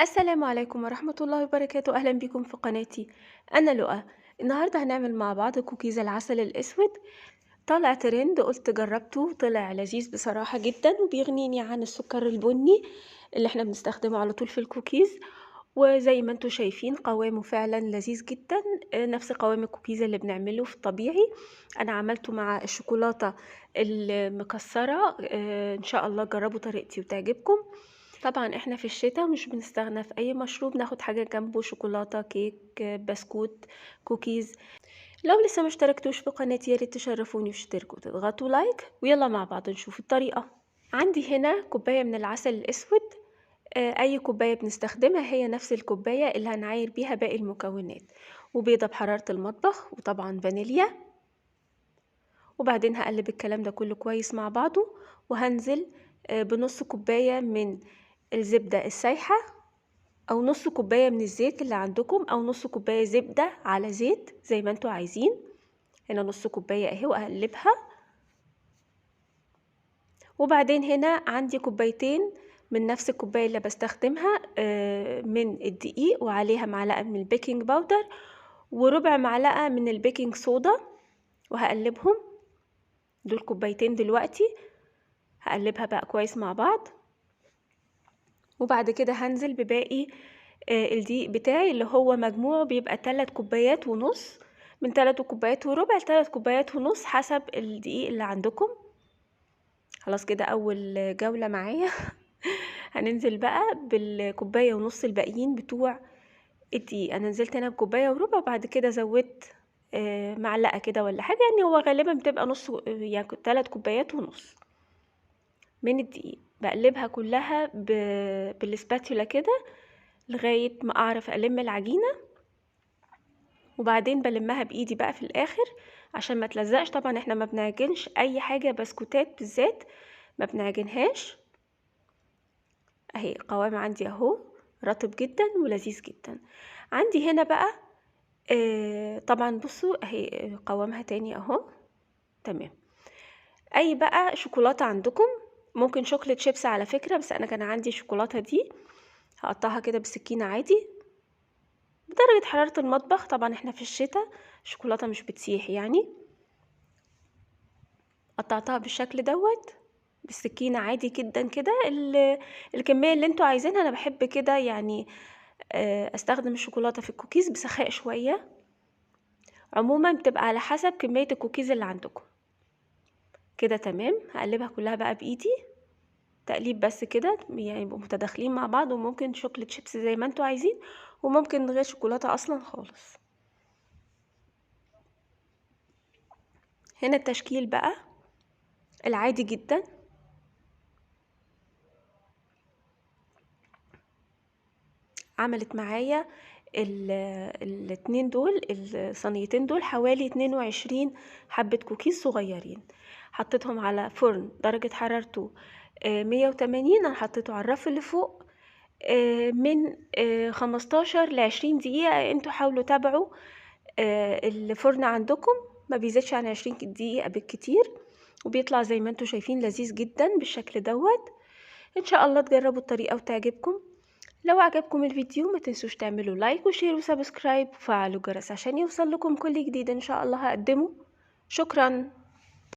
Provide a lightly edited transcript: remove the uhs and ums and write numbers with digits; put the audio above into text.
السلام عليكم ورحمة الله وبركاته، أهلا بكم في قناتي. أنا لؤى. النهاردة هنعمل مع بعض كوكيز العسل الأسود. طالع ترند، قلت جربته طلع لذيذ بصراحة جدا وبيغنيني عن السكر البني اللي احنا بنستخدمه على طول في الكوكيز. وزي ما انتم شايفين قوامه فعلا لذيذ جدا، نفس قوام الكوكيز اللي بنعمله في الطبيعي. أنا عملته مع الشوكولاتة المكسرة، إن شاء الله جربوا طريقتي وتعجبكم. طبعًا إحنا في الشتا مش بنستغنى في أي مشروب ناخد حاجة جنبه، شوكولاتة، كيك، بسكوت، كوكيز. لو لسه ما اشتركتوش في قناتي يا ريت تشرفوني وتشتركوا وتضغطوا لايك، ويلا مع بعض نشوف الطريقة. عندي هنا كوباية من العسل الأسود، أي كوباية بنستخدمها هي نفس الكوباية اللي هنعاير بيها باقي المكونات، وبيضة بحرارة المطبخ، وطبعًا فانيليا. وبعدين هاقلب الكلام ده كله كويس مع بعضه، وهانزل بنص كوباية من الزبدة السايحة، أو نص كوباية من الزيت اللي عندكم، أو نص كوباية زبدة على زيت زي ما انتوا عايزين. هنا نص كوباية اهي، وأقلبها. وبعدين هنا عندي كوبايتين من نفس الكوباية اللي بستخدمها من الدقيق، وعليها معلقة من البيكنج باودر، وربع معلقة من البيكنج صودا، وهقلبهم. دول كوبايتين دلوقتي، هقلبها بقى كويس مع بعض. وبعد كده هنزل بباقي الدقيق بتاعي اللي هو مجموعه بيبقى 3 كوبايات ونص، من 3 كوبايات وربع ل3 كوبايات ونص حسب الدقيق اللي عندكم. خلاص كده أول جولة معايا. هننزل بقى بالكوباية ونص الباقيين بتوع الدقيق. أنا نزلت هنا بكوباية وربع، وبعد كده زودت معلقة كده ولا حاجة، يعني هو غالبا بتبقى نص، يعني 3 كوبايات ونص من الدقيق. بقلبها كلها بالسباتولا كده لغاية ما أعرف ألم العجينة، وبعدين بلمها بإيدي بقى في الآخر عشان ما تلزقش. طبعا احنا ما بنعجنش أي حاجة، بسكوتات بالذات ما بنعجنهاش. اهي قوام عندي اهو، رطب جدا ولذيذ جدا. عندي هنا بقى طبعا بصوا اهي قوامها تاني اهو، تمام. اي بقى شوكولاتة عندكم، ممكن شوكولات شيبس على فكرة، بس انا كان عندي الشوكولاتة دي. هقطعها كده بالسكينة عادي بدرجة حرارة المطبخ، طبعا احنا في الشتاء الشوكولاتة مش بتسيح يعني. قطعتها بالشكل دوت بالسكينة عادي جدا كده. الكمية اللي انتوا عايزينها، انا بحب كده يعني استخدم الشوكولاتة في الكوكيز بسخاء شوية. عموما بتبقى على حسب كمية الكوكيز اللي عندكم. كده تمام. هقلبها كلها بقى بايدي تقليب بس كده، يعني يبقوا متداخلين مع بعض. وممكن شوكولات شيبس زي ما انتوا عايزين، وممكن من غير شوكولاتة اصلا خالص. هنا التشكيل بقى العادي جدا. عملت معايا الاتنين دول، الصينيتين دول حوالي 22 حبة كوكيز صغيرين. حطيتهم على فرن درجة حرارته 180. انا حطيته على الرف اللي فوق من 15 ل20 دقيقة. انتوا حاولوا تابعوا الفرن عندكم، ما بيزيدش عن 20 دقيقة بالكتير، وبيطلع زي ما انتوا شايفين لذيذ جدا بالشكل دوت. ان شاء الله تجربوا الطريقة وتعجبكم. لو عجبكم الفيديو ما تنسوش تعملوا لايك وشير وسبسكرايب وفعلوا الجرس عشان يوصل لكم كل جديد ان شاء الله هقدمه. شكرا.